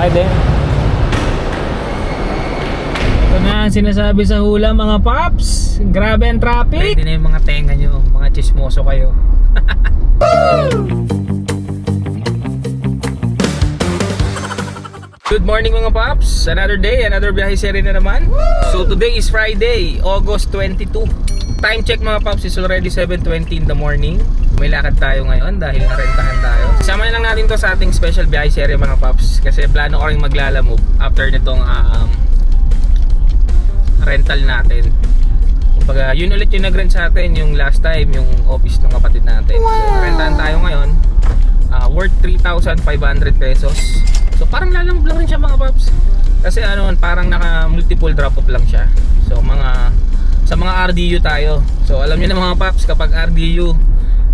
tayo din. Ito na ang sinasabi sa hula mga paps. Grabe ang traffic. Ready na yung mga tenga nyo, mga chismoso kayo. Good morning mga paps. Another day, another biyahe series na naman. So today is Friday, August 22. Time check mga paps is already 7:20 in the morning. May lakad tayo ngayon dahil narentahan tayo. Sama na lang natin to sa ating special biyahe series mga paps. Kasi plano ko rin maglalamove after nitong rental natin. Kumbaga, yun ulit yung nag-rent sa atin yung last time, yung office ng kapatid natin. So rentahan tayo ngayon, worth 3,500 pesos. So parang lalamove lang rin siya mga paps. Kasi parang naka multiple drop off lang siya. So sa mga RDU tayo. So alam niyo na mga paps, kapag RDU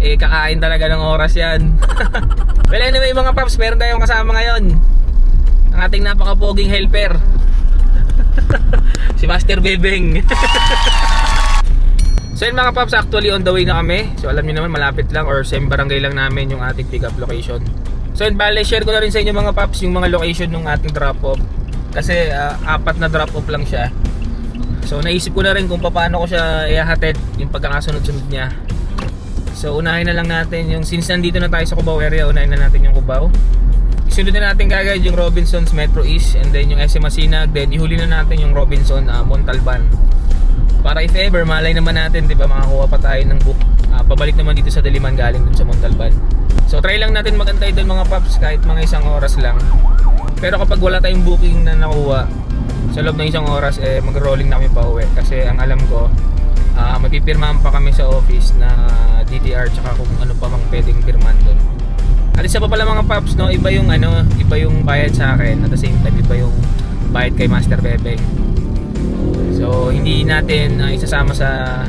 kakain talaga ng oras yan. Well anyway mga paps, meron tayong kasama ngayon, ang ating napakapoging helper. Si Master Bebeng. So yun mga paps, actually on the way na kami. So alam niyo naman, malapit lang or same barangay lang namin yung ating pick up location. So yun, bale, share ko na rin sa inyo mga paps yung mga location ng ating drop off. Kasi 4 na drop off lang siya. So naisip ko na rin kung paano ko siya ihahatid, yung pagkakasunod-sunod niya. So unahin na lang natin yung, since nandito na tayo sa Cubao area, unahin na natin yung Cubao. Sunod na natin kagad yung Robinsons Metro East, and then yung SM Masinag, then ihuli na natin yung Robinson Montalban. Para if ever, malay naman natin, di ba, makakuha pa tayo ng book. Pabalik naman dito sa Diliman galing dun sa Montalban. So try lang natin magantay doon mga paps kahit mga 1 oras lang. Pero kapag wala tayong booking na nakuha, sa loob ng 1 oras mag-rolling na kami pa uwi. Kasi ang alam ko, mapipirmahan pa kami sa office na DTR tsaka kung ano pa mang pwedeng pirmahan doon. At isa pa pala mga paps, no, iba yung bayad sa akin, at the same time iba yung bayad kay Master Bebeng. So hindi natin isasama sa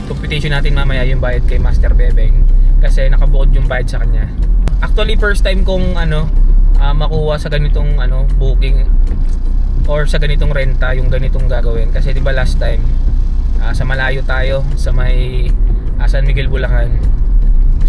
computation natin mamaya yung bayad kay Master Bebeng kasi nakabukod yung bayad sa kanya. Actually first time kong makuha sa ganitong booking or sa ganitong renta yung ganitong gagawin. Kasi diba last time sa malayo tayo sa may San Miguel, Bulacan.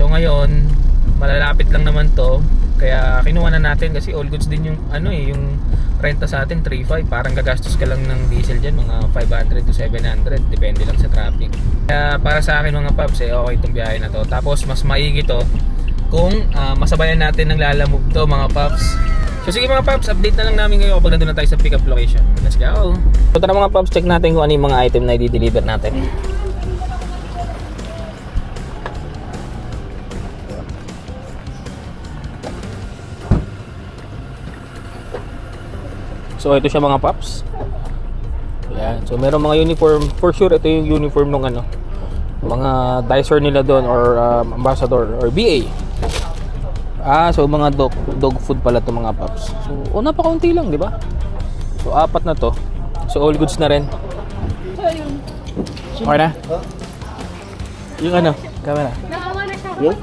So ngayon malalapit lang naman to, kaya kinuha na natin kasi all goods din yung yung renta sa atin 3,500. Parang gagastos ka lang ng diesel dyan mga 500 to 700, depende lang sa traffic. Kaya para sa akin mga paps okay itong biyahe na to. Tapos mas maigi to kung masabayan natin ng lalamove to mga paps. So sige mga paps, update na lang namin ngayon kapag nandun na tayo sa pick up location. Let's go! So tara mga paps, check natin kung ano yung mga item na i-deliver natin. So ito siya mga paps. Ayan. So meron mga uniform. For sure ito yung uniform ng mga dicer nila doon or ambassador or BA. So mga dog food pala to mga paps. So napakaunti lang, di ba? So 4 na to. So all goods na rin. Okay na? Yung camera. Nakawa na siya. Yung?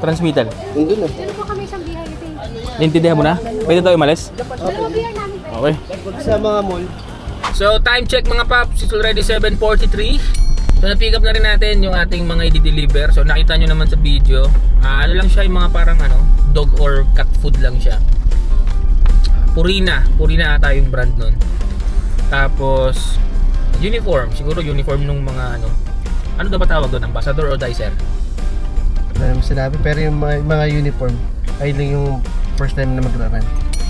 Transmittal. Hindi na. Dito po kami isang bihay ito. Naintindihan mo na? Pwede tayo umalis? Dalawa bihay namin. Okay. Sa mga mall. So time check mga paps, it's already 7:43. So na-pick up na rin natin yung ating mga i-deliver. So nakita nyo naman sa video, lang siya yung mga parang dog or cat food lang siya. Purina ata yung brand nun. Tapos uniform, siguro uniform nung mga ano dapat tawag doon, ambassador o dicer? Wala naman sinabi, pero yung mga uniform ay lang yung first time na magra-run.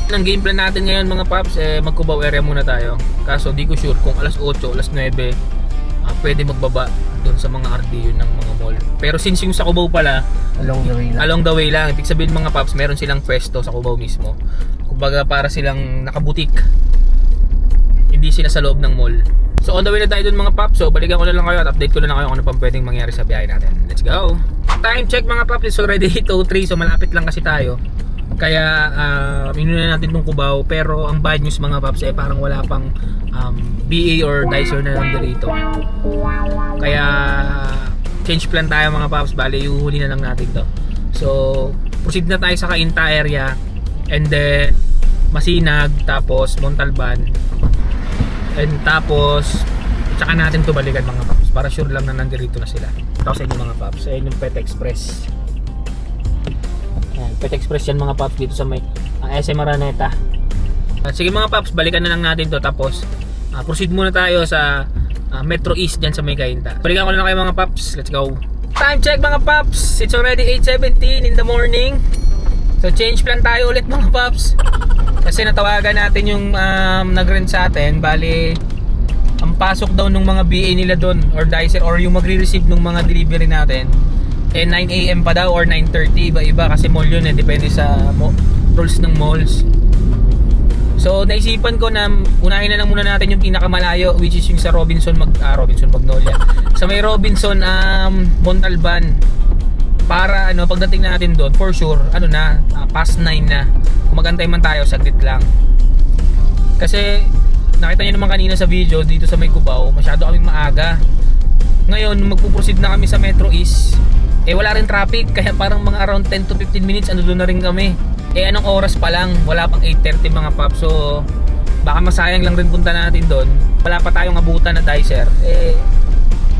Ang game plan natin ngayon mga paps, mag-Cubao area muna tayo. Kaso di ko sure kung alas 8, alas 9 pwede magbaba doon sa mga RDU ng mga mall. Pero since yung sa Cubao pala, along the way lang. Ibig sabihin mga paps, meron silang pwesto sa Cubao mismo. Kumbaga para silang nakabutik. Hindi sila sa loob ng mall. So on the way na tayo doon mga paps. So balikan ko na lang kayo at update ko na lang kayo kung ano pang pwedeng mangyari sa biyahe natin. Let's go! Time check mga paps, it's already 8:03. So malapit lang kasi tayo. Kaya inuna natin itong Cubao. Pero ang bad news mga paps parang wala pang BA or dicer na lang dito. Kaya change plan tayo mga paps. Bale iuhuli na lang natin to. So proceed na tayo sa Cainta area, and then Masinag, tapos Montalban, and tapos tsaka natin to balikan mga paps para sure lang na nandito na sila. Tapos sa inyo mga paps, ayun yung Pet Express. Pet Express yan mga paps dito sa may SM Araneta. Sige mga paps, balikan na lang natin to. Tapos proceed muna tayo sa Metro East dyan sa May Cainta. Balikan ko na kayo mga paps. Let's go. Time check mga paps. It's already 8:17 in the morning. So change plan tayo ulit mga paps. Kasi natawagan natin yung nag-rent sa atin. Bali, ang pasok daw ng mga BA nila doon or dicer or yung magre-receive ng mga delivery natin 9 AM pa daw or 9:30. Iba-iba kasi mall yun depende sa rules ng malls. So naisipan ko na unahin na lang muna natin yung pinakamalayo, which is yung sa Robinson Magnolia. Sa may Robinson Montalban. Para pagdating natin doon, for sure past 9 na. Kung magantay man tayo, saglit lang. Kasi nakita niyo naman kanina sa video dito sa May Cubao, masyado kaming maaga. Ngayon magpuproceed na kami sa Metro East. Wala rin traffic, kaya parang mga around 10 to 15 minutes doon na rin kami. Anong oras pa lang? Wala pang 8:30 mga paps. So baka masayang lang rin punta natin doon. Wala pa tayong abutan na dicer.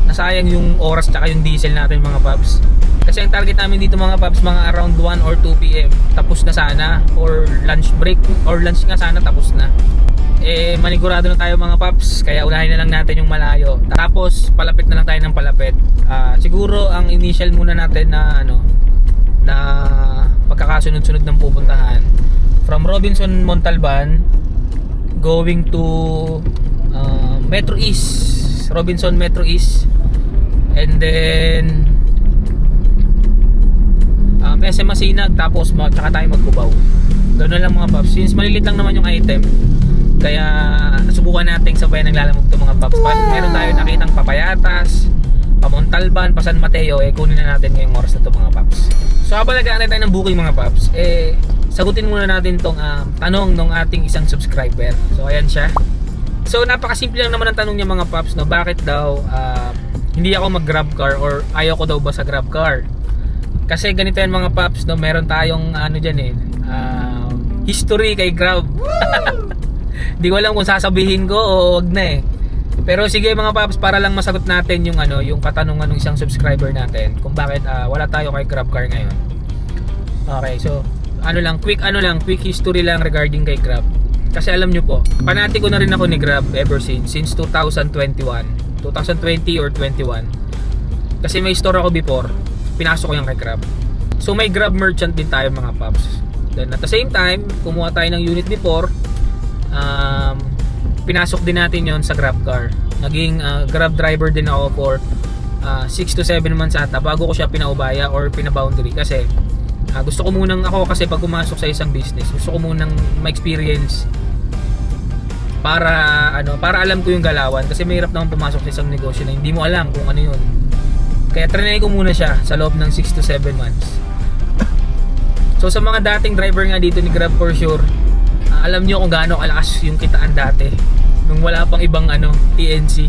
Nasayang yung oras tsaka yung diesel natin mga paps. Kasi ang target namin dito mga paps, mga around 1 or 2 PM tapos na sana, or lunch break or lunch nga sana tapos na. Manigurado na tayo mga paps, kaya unahin na lang natin yung malayo. Tapos palapit na lang tayo ng palapit. Siguro ang initial muna natin na na pagkakasunod-sunod ng pupuntahan from Robinson Montalban going to Metro East, Robinson Metro East, and then SM Masinag, tapos tsaka tayo magkubaw. Doon na lang mga paps, since malilit lang naman yung item, kaya subukan natin sabayan ng lalamog to mga paps. Meron tayo nakitang Papayatas, Pamontalban, pa San Mateo, kunin na natin ngayong oras na to mga paps. So habang nag-aantay tayo ng booking mga paps, sagutin muna natin tong tanong ng ating isang subscriber. So ayan siya. So napakasimple lang naman ang tanong niya mga paps, bakit daw hindi ako mag-grab car or ayaw ko daw ba sa grab car? Kasi ganito yan mga paps, meron tayong history kay Grab. Di ko alam kung sasabihin ko o wag na Pero sige mga paps, para lang masagot natin yung yung katanungan ng isang subscriber natin kung bakit wala tayo kay Grab car ngayon. Okay, so quick history lang regarding kay Grab. Kasi alam nyo po, panatiko na rin ako ni Grab ever since 2020 or 21. Kasi may store ako before, pinasok ko yung kay Grab. So may Grab merchant din tayo mga paps. Then at the same time, kumuha tayo ng unit before, pinasok din natin yon sa Grab car. Naging Grab driver din ako for 6 to 7 months ata bago ko siya pinaubaya or pinaboundary. Kasi gusto ko munang kasi pag pumasok sa isang business, gusto ko munang ma-experience para alam ko yung galawan. Kasi mahirap naman pumasok sa isang negosyo na hindi mo alam kung ano yun. Kaya trinay ko muna siya sa loob ng 6 to 7 months. So sa mga dating driver nga dito ni Grab, for sure alam nyo kung gaano kalakas yung kitaan dati nung wala pang ibang TNC.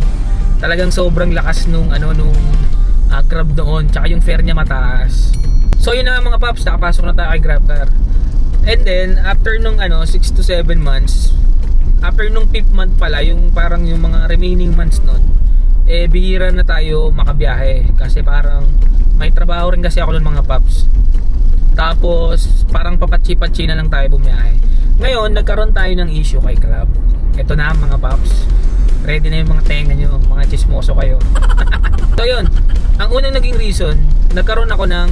Talagang sobrang lakas nung Grab noon, tsaka yung fare niya mataas. So yun na mga paps, nakapasok na tayo kay Grab car. And then after nung 6 to 7 months, after nung 5th month pala, yung parang yung mga remaining months nun, bihira na tayo makabiyahe kasi parang may trabaho rin kasi ako nun mga paps. Tapos parang papatsi-patsi na lang tayo bumiyahe. Ngayon nagkaroon tayo ng issue kay Grab. Ito na mga paps, ready na yung mga tenga nyo, mga chismoso kayo. So yun, ang unang naging reason, nagkaroon ako ng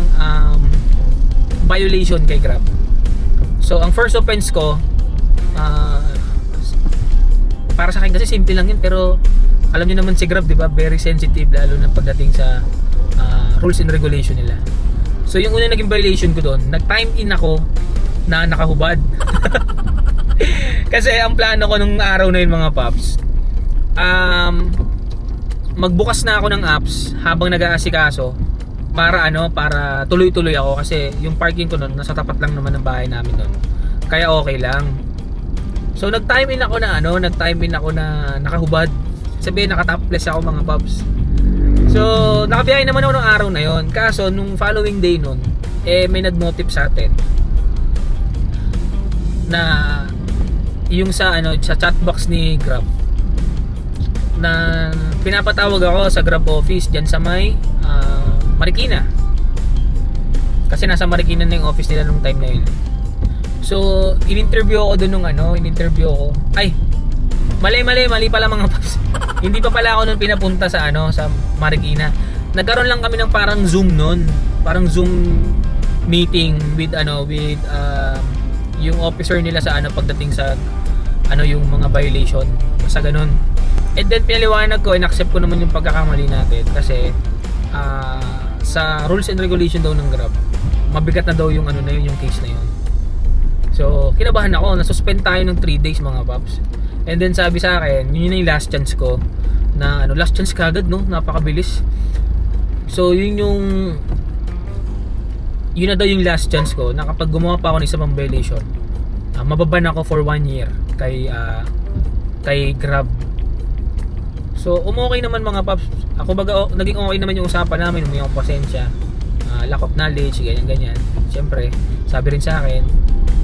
violation kay Grab. So ang first offense ko, para sa akin kasi simple lang yun, pero alam niyo naman si Grab, di ba? Very sensitive lalo na pagdating sa rules and regulation nila. So yung unang naging violation ko doon, nag-time in ako na nakahubad. Kasi ang plano ko nung araw na yun mga paps, magbukas na ako ng apps habang nag-aasikaso para para tuloy-tuloy ako kasi yung parking ko noon nasa tapat lang naman ng bahay namin noon. Kaya okay lang. So nag-time in ako na nakahubad. Sabihin naka-topless ako mga paps. So nakabiyahe naman ako ng araw na yon. Kaso nung following day noon, may nag-notif sa atin na yung sa chatbox ni Grab na pinapatawag ako sa Grab office diyan sa may Marikina. Kasi nasa Marikina na yung office nila nung time na yun. So, in-interview ako doon nung Ay, mali pala mga paps. Hindi pa pala ako nung pinapunta sa sa Marikina. Nagkaroon lang kami ng parang Zoom noon. Parang Zoom meeting with yung officer nila sa pagdating sa yung mga violation. Basta ganun. And then pinaliwanag ko, in-accept ko naman yung pagkakamali natin kasi sa rules and regulation daw ng Grab, mabigat na daw yung yung case na yun. So, kinabahan ako, na-suspend tayo ng 3 days mga paps. And then sabi sa akin, yun yung last chance ko na last chance kagad, no? Napakabilis. So, yun na daw yung last chance ko na kapag gumawa pa ako ng isang violation, mababan ako for 1 year kay Grab. So, umokay naman mga paps. Ako baga, naging okay naman yung usapan namin, humingi akong pasensya. Lack of knowledge, ganyan. Siyempre, sabi rin sa akin,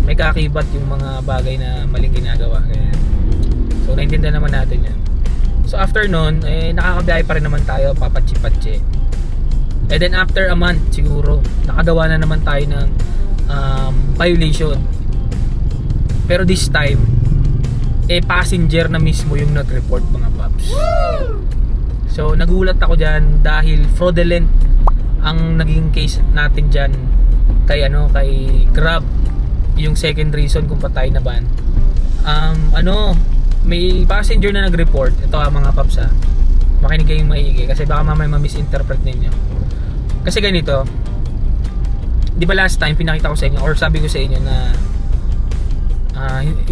may kakibat yung mga bagay na maling ginagawa. Ganyan. So, naintindihan naman natin yan. So, after nun, nakakabiyahe pa rin naman tayo, papatsi-patsi. And then, after a month, siguro, nakagawa na naman tayo ng violation. Pero this time, passenger na mismo yung nag-report mga paps. So, nagulat ako dyan dahil fraudulent ang naging case natin dyan kay Grab. Yung second reason kung patay na ban. May passenger na nag-report. Ito mga paps makinig kayong maigi kasi baka mamaya ma-misinterpret ninyo. Kasi ganito, di ba last time pinakita ko sa inyo or sabi ko sa inyo na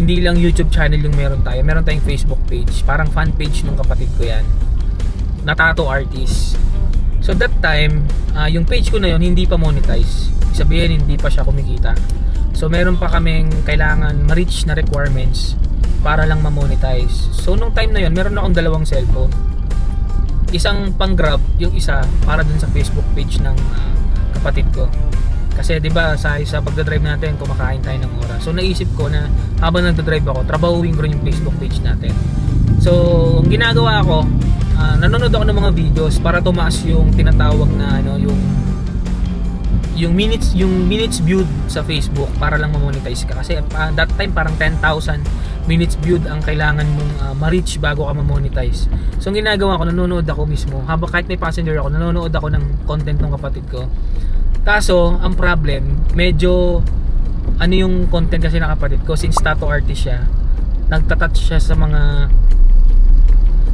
hindi lang YouTube channel yung meron tayong Facebook page, parang fan page nung kapatid ko yan na tattoo artist. So that time, yung page ko na yun hindi pa monetize, sabihin hindi pa siya kumikita. So meron pa kaming kailangan ma-reach na requirements para lang ma-monetize. So nung time na yun, meron akong 2 cellphone, isang pang Grab, yung isa para dun sa Facebook page ng kapatid ko. Kasi 'di ba sa pagdadrive natin kumakain tayo ng oras. So naisip ko na habang nagdadrive ako, trabahuin ko rin yung Facebook page natin. So ang ginagawa ko, nanonood ako ng mga videos para tumaas yung tinatawag na yung minutes viewed sa Facebook para lang ma-monetize ka. Kasi that time parang 10,000 minutes viewed ang kailangan mong ma-reach bago ka ma-monetize. So ang ginagawa ko, nanonood ako mismo. Habang kahit may passenger ako, nanonood ako ng content ng kapatid ko. Kaso, ang problem, medyo yung content kasi ng kapatid ko, since tattoo artist siya, nagtatouch siya sa mga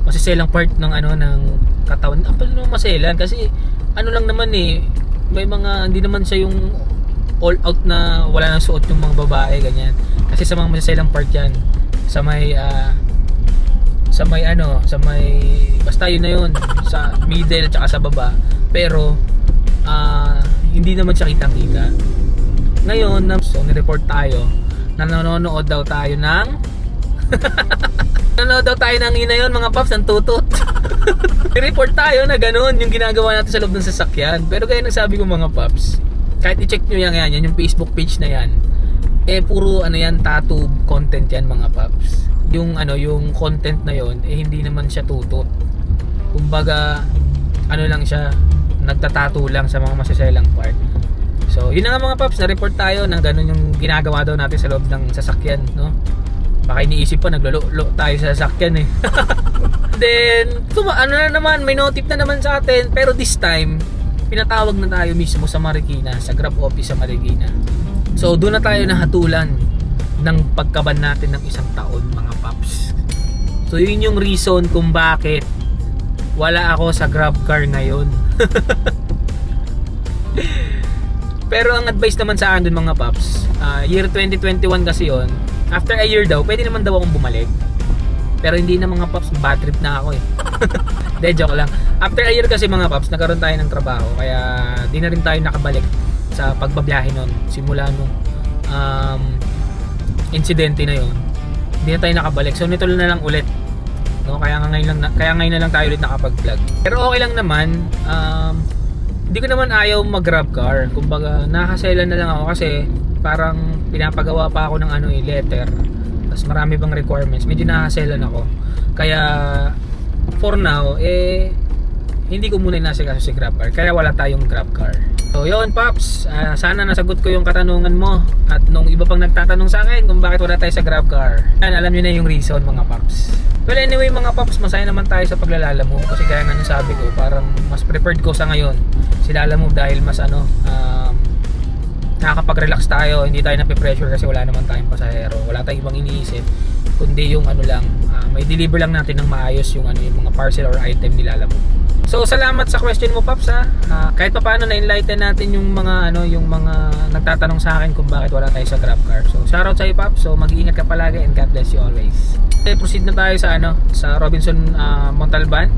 masiselang part ng ng katawan. Actually, maselan kasi lang naman may mga, hindi naman siya yung all out na wala nang suot yung mga babae, ganyan. Kasi sa mga masiselang part yan, sa may basta yun na yun, sa middle at sa baba. Pero hindi naman siya kitang-kita. Ngayon, so ni-report tayo na nanonood daw tayo ng yun mga paps, ng tutot. Ni-report tayo na ganun yung ginagawa natin sa loob ng sasakyan. Pero kaya nagsabi ko mga paps, kahit i-check nyo yan, yung Facebook page na yan, puro tattoo content yan mga paps. Yung content na yon hindi naman siya tutot. Kumbaga lang siya, nagtatato lang sa mga masiselang part. So yun na nga mga paps, na-report tayo na ganun yung ginagawa daw natin sa loob ng sasakyan, no? Baka iniisip pa naglolo tayo sa sasakyan Then naman, may notif na naman sa atin. Pero this time, pinatawag na tayo mismo sa Marikina, sa Grab office sa Marikina. So doon na tayo nahatulan ng pagkaban natin ng 1 taon mga paps. So yun yung reason kung bakit wala ako sa Grab car ngayon. Pero ang advice naman sa akin dun mga paps, year 2021 kasi yon. After a year daw, pwede naman daw akong bumalik. Pero hindi na mga paps, bad trip na ako De, joke lang. After a year kasi mga paps, nagkaroon tayo ng trabaho. Kaya di na rin tayo nakabalik sa pagbabiyahe nun. Simula nung insidente na yon, hindi na tayo nakabalik. So nito na lang ulit, no? Kaya ngayon na lang tayo ulit nakapag-vlog. Pero okay lang naman. Hindi ko naman ayaw mag-grab car. Kumbaga nakaselan na lang ako kasi parang pinapagawa pa ako ng letter. Tapos marami pang requirements. Medyo nakaselan ako. Kaya for now hindi ko muna inasikaso si grab car. Kaya wala tayong grab car. So yun Paps, sana nasagot ko yung katanungan mo. At nung iba pang nagtatanong sa akin kung bakit wala tayo sa grab car, alam nyo na yung reason mga Paps. Well anyway mga Paps, masaya naman tayo sa paglalamove. Kasi kaya nga sabi ko, parang mas preferred ko sa ngayon si Lalamove dahil mas nakakapag-relax tayo. Hindi tayo napipressure kasi wala naman tayong pasahero, wala tayong ibang iniisip kundi yung may deliver lang natin ng maayos yung yung mga parcel or item ni Lalamove. So salamat sa question mo Paps ha. Kahit pa paano na-enlighten natin yung mga nagtatanong sa akin kung bakit wala tayo sa grab car. So shoutout sa iyo Paps. So mag-iingat ka palagi and God bless you always. Okay, proceed na tayo sa Robinson Montalban.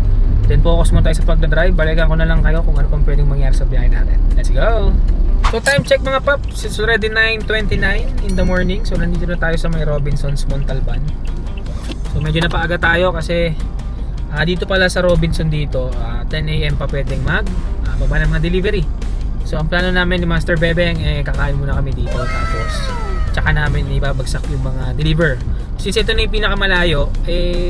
Then focus mo tayo sa pagdadrive. Balikan ko na lang kayo kung ano pang pwedeng mangyari sa biyahe natin. Let's go! So time check mga Paps. It's already 9:29 in the morning. So nandito na tayo sa may Robinsons Montalban. So medyo napaaga tayo kasi dito pala sa Robinson dito 10 AM pa pwedeng baba ng mga delivery. So ang plano namin ni Master Bebeng kakain muna kami dito tapos tsaka namin ibabagsak yung mga deliver. Since ito na yung pinakamalayo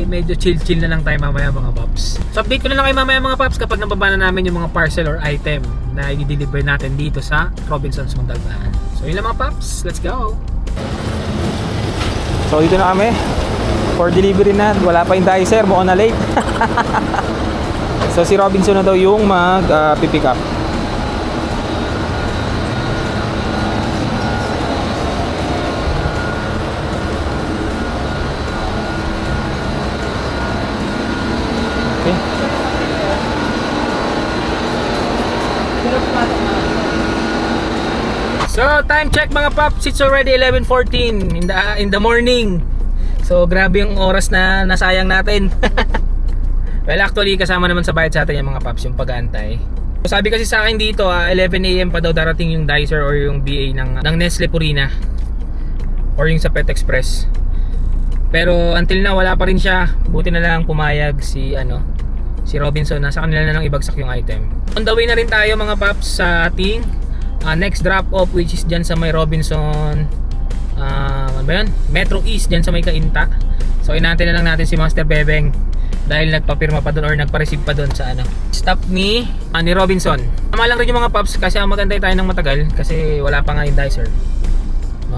medyo chill na lang tayo mamaya mga Paps. So update ko na lang kayo mamaya mga Paps kapag nababa na namin yung mga parcel or item na i-deliver natin dito sa Robinsons Montalban. So yun lang mga Paps, let's go! So dito na kami for delivery na, wala pa yung dicer, mukhang na late. So si Robinson na daw yung mag-pick up. Okay. So time check mga Paps, it's already 11:14 in the morning. So grabe yung oras na nasayang natin. Well actually kasama naman sa bayad sa atin yung mga Paps yung pag-aantay. So, sabi kasi sa akin dito 11 AM pa daw darating yung dicer or yung BA ng Nestle Purina or yung sa Pet Express. Pero until na wala pa rin siya. Buti na lang pumayag si Robinson na sa kanila na lang ibagsak yung item. On the way na rin tayo mga Paps sa ating next drop off which is dyan sa may Robinson Metro East dyan sa may Kainta. So inaantay na lang natin si Master Bebeng dahil nagpapirma pa doon or nagpa-receive pa doon sa stop ni Robinson. Tama lang rin yung mga Paps kasi magantay tayo ng matagal kasi wala pa nga yung dicer.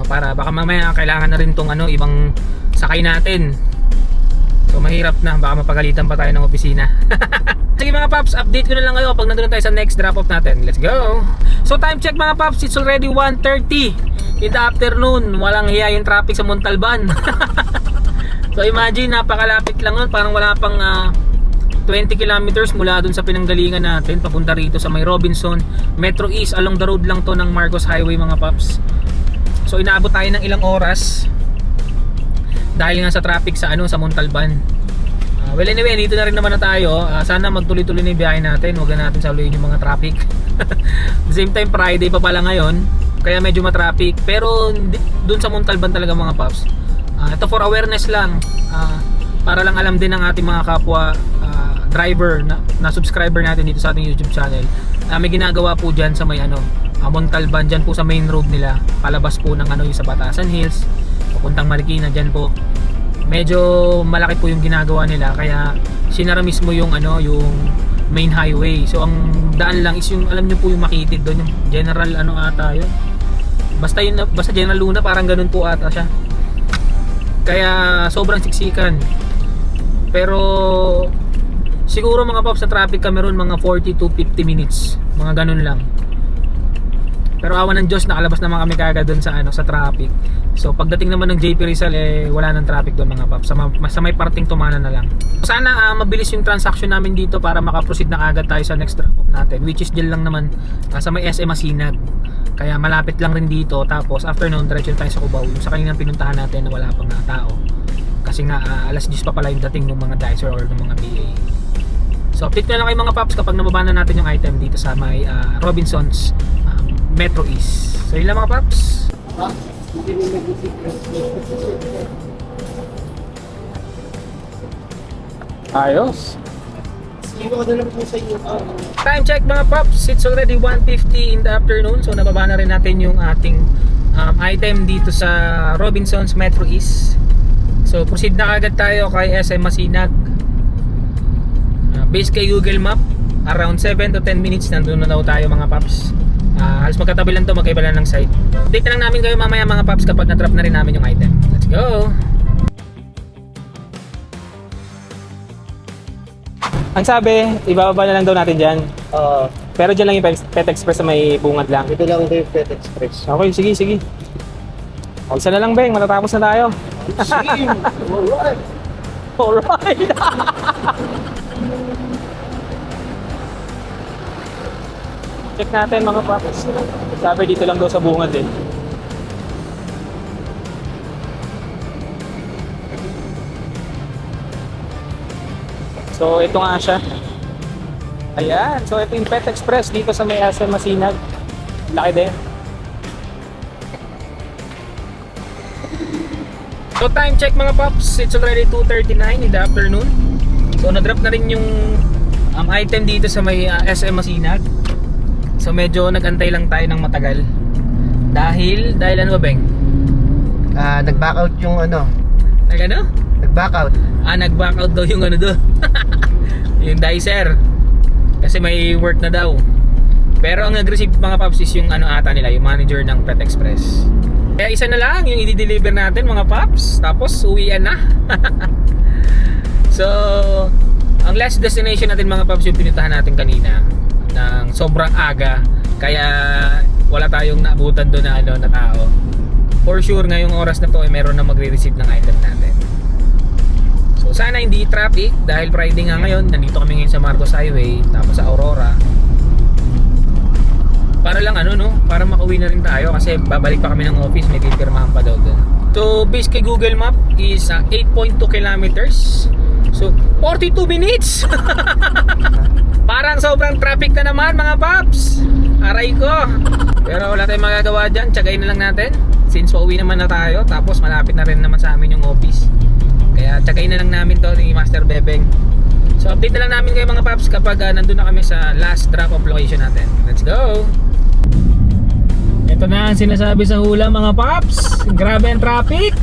Para baka mamaya kailangan na rin tong ibang sakay natin. So mahirap na, baka mapagalitan pa tayo ng opisina. Sige mga Paps, update ko na lang kayo pag nandun tayo sa next drop off natin. Let's go! So time check mga Paps, it's already 1:30 in the afternoon. Walang hiya yung traffic sa Montalban. So imagine, napakalapit lang nun. Parang wala pang 20 kilometers mula dun sa pinanggalingan natin papunta rito sa may Robinson Metro East. Along the road lang to ng Marcos Highway mga Paps. So inaabot tayo ng ilang oras dahil nga sa traffic sa Montalban. Well anyway, dito na rin naman na tayo. Sana magtuloy-tuloy na yung biyahe natin. Huwag na natin saluhin yung mga traffic. At the same time, Friday pa pala ngayon, kaya medyo matraffic. Pero dun sa Montalban talaga mga Paps, ito for awareness lang, para lang alam din ng ating mga kapwa driver na subscriber natin dito sa ating YouTube channel. May ginagawa po dyan sa may Montalban, dyan po sa main road nila, palabas po ng yung sa Batasan Hills papuntang Marikina. Dyan po medyo malaki po yung ginagawa nila, kaya sinara mismo yung yung main highway. So ang daan lang is yung, alam nyo po yung makitid doon, yung General ata yun, basta General Luna, parang ganun po ata siya. Kaya sobrang siksikan. Pero siguro mga Paps, sa traffic kami ron mga 40 to 50 minutes, mga ganun lang. Pero awan ng Diyos, nakalabas naman kami kagad doon sa traffic. So pagdating naman ng JP Rizal, wala nang traffic doon mga Paps. Sa may parting Tumana na lang. Sana mabilis yung transaction namin dito para makaproceed na agad tayo sa next drop off natin, which is dyan lang naman sa may SM Masinag. Kaya malapit lang rin dito. Tapos after noon, diretso tayo sa Cubao, yung sa kaninang pinuntahan natin na wala pang tao. Kasi nga alas 10 pa pala yung dating ng mga dicer or ng mga BA. So update na lang kayo mga Paps kapag nababa na natin yung item dito sa may Robinsons Metro East. So yun lang mga Paps. Ayos. Time check mga Paps, it's already 1:50 in the afternoon. So nababa na rin natin yung ating item dito sa Robinsons Metro East. So proceed na agad tayo kay SM Masinag. Based kay Google Map, around 7 to 10 minutes nandun na daw tayo mga Paps. Halos magkatabi lang to, magkaiba lang ng side. Update na lang namin kayo mamaya mga paps kapag na-drop na rin namin yung item. Let's go! Ang sabi, ibababa na lang daw natin dyan. Pero dyan lang yung Pet Express na may bungad lang. Ito lang ito yung Pet Express. Okay, sige. Isa na lang, Beng. Matatapos na tayo. Sige! Alright! Alright! Check natin mga paps. Sabi dito lang daw sa bungad eh. So ito nga siya. Ayan. So ito yung Pet Express dito sa may SM Masinag. Laki din. So time check mga paps. It's already 2:39 in the afternoon. So na-drop na rin yung item dito sa may SM Masinag. So medyo nag-antay lang tayo ng matagal. Dahil ano ba, Beng? Nag-back out yung ano. Ano? Nag-back out. Nag-back out daw yung ano doon. Yung dicer. Kasi may work na daw. Pero ang nag-receive mga paps is yung ano ata nila, yung manager ng Pet Express. Kaya isa na lang yung i-deliver natin mga paps. Tapos uwian na. So ang last destination natin mga paps yung pinuntahan natin kanina ng sobrang aga. Kaya wala tayong naabutan doon na, na tao. For sure ngayong oras na to ay meron na magre-receive ng item natin. So sana hindi traffic dahil Friday nga ngayon. Nandito kami ngayon sa Marcos Highway, tapos sa Aurora. Para lang para makauwi na rin tayo kasi babalik pa kami ng office, may pipirmahan pa daw doon. So based kay Google Map is 8.2 kilometers. So 42 minutes. Parang sobrang traffic na naman mga paps. Aray ko. Pero wala tayong magagawa dyan, tiyagayin na lang natin. Since pauwi naman na tayo, tapos malapit na rin naman sa amin yung office. Kaya tiyagayin na lang namin to ni Master Bebeng. So update na lang namin kayo mga paps kapag nandun na kami sa last drop of location natin. Let's go! Ito na ang sinasabi sa hula mga paps. Grabe ang traffic.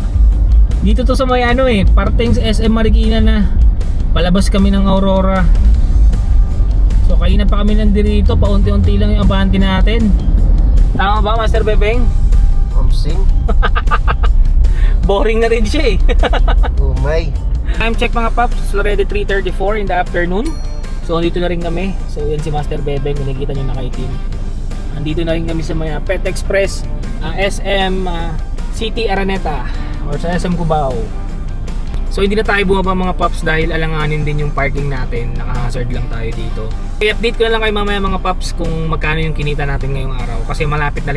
Dito to sa may parteng sa SM Marikina na. Palabas kami ng Aurora. So kanina pa kami nandito, paunti-unti lang yung abante natin. Tama ba Master Bebeng? Omsing. Boring na rin siya eh. Oh my. Time check mga paps, it's already 3:34 in the afternoon. So dito na rin kami. So yan si Master Bebeng, nakikita nyo nakaitim. Andito na rin kami sa mga Pet Express, SM City Araneta or sa SM Cubao. So hindi na tayo bumaba mga paps dahil alanganin din yung parking natin. Naka-hazard lang tayo dito. I-update ko na lang kayo mamaya mga paps kung magkano yung kinita natin ngayong araw. Kasi malapit na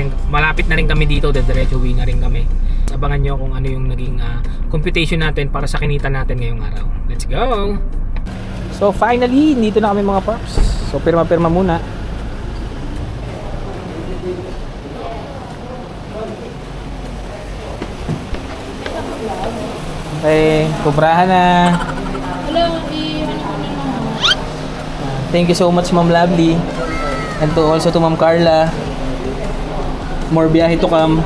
rin kami dito, diretso uwi na rin kami. Abangan nyo kung ano yung naging computation natin para sa kinita natin ngayong araw. Let's go! So finally, dito na kami mga paps. So pirma-pirma muna. Okay, kubrahan na. Thank you so much Ma'am Lovely. And also to Ma'am Carla. More biyahe to come.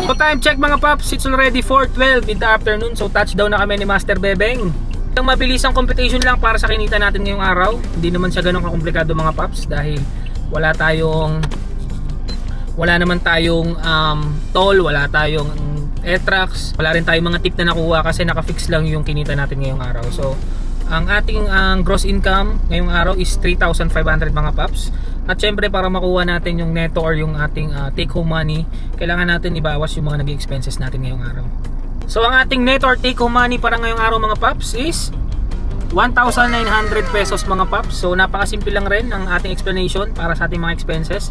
So time check mga paps, it's already 4:12 in the afternoon. So touchdown na kami ni Master Bebeng. Ang mabilisang computation lang para sa kinita natin ngayong araw. Hindi naman siya ganun kakomplikado mga paps dahil wala naman tayong toll, wala tayong e-trucks, wala rin tayong mga tip na nakuha kasi naka-fix lang yung kinita natin ngayong araw. So ang ating gross income ngayong araw is 3,500 mga paps. At syempre para makuha natin yung neto or yung ating take home money, kailangan natin ibawas yung mga naging expenses natin ngayong araw. So ang ating neto or take home money para ngayong araw mga paps is 1,900 pesos mga paps. So napakasimple lang rin ang ating explanation para sa ating mga expenses.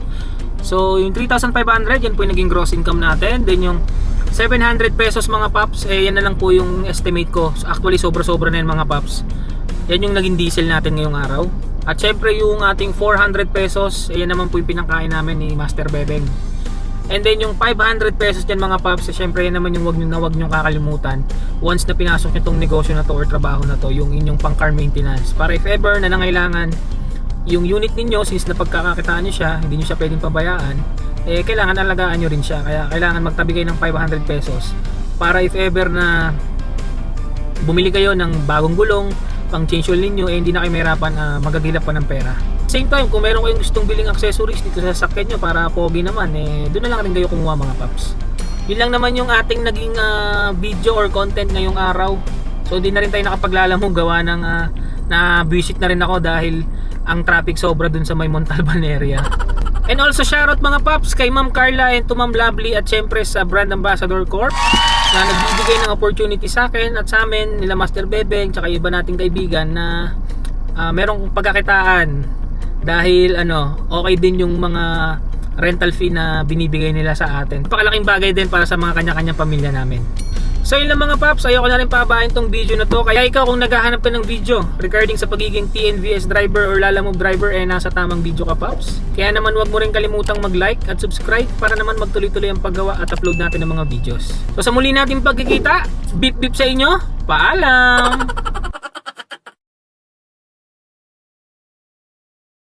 So yung 3,500 yan po yung naging gross income natin. Then yung 700 pesos mga paps, yan na lang po yung estimate ko. So, actually sobra-sobra na yan mga paps. Yan yung naging diesel natin ngayong araw. At syempre yung ating 400 pesos, yan naman po yung pinangkain namin ni Master Bebeng. And then yung 500 pesos dyan mga paps, syempre yan naman yung wag nyo kakalimutan. Once na pinasok nyo tong negosyo na to or trabaho na to, yung inyong pang car maintenance. Para if ever na nangailangan yung unit ninyo, since napagkakakitaan nyo siya, hindi nyo siya pwedeng pabayaan, kailangan alagaan nyo rin siya. Kaya kailangan magtabi kayo ng 500 pesos para if ever na bumili kayo ng bagong gulong, pang change oil ninyo, hindi na kayo mahirapan magagilap pa ng pera. Same time, kung meron kayong gustong biling accessories dito sa sasakyan nyo para pogi naman, doon na lang rin kayo kumuha mga paps. Yun lang naman yung ating naging video or content ngayong araw. So hindi na rin tayo nakapaglalamog gawa ng na-visit na rin ako dahil ang traffic sobra dun sa may Montalban area. And also shoutout mga paps kay Ma'am Carla and to Ma'am Lovely at syempre sa Brand Ambassador Corp na nagbibigay ng opportunity sa akin at sa amin, nila Master Bebeng tsaka iba nating kaibigan na merong pagkakitaan dahil okay din yung mga rental fee na binibigay nila sa atin. Napakalaking bagay din para sa mga kanya-kanyang pamilya namin. So yun lang mga paps, ayoko na rin pabahin tong video na to. Kaya ikaw kung naghahanap ka ng video regarding sa pagiging TNVS driver or Lalamove driver, nasa tamang video ka paps. Kaya naman wag mo rin kalimutang mag-like at subscribe para naman magtuloy-tuloy ang paggawa at upload natin ng mga videos. So sa muli natin pagkikita, beep beep sa inyo, paalam!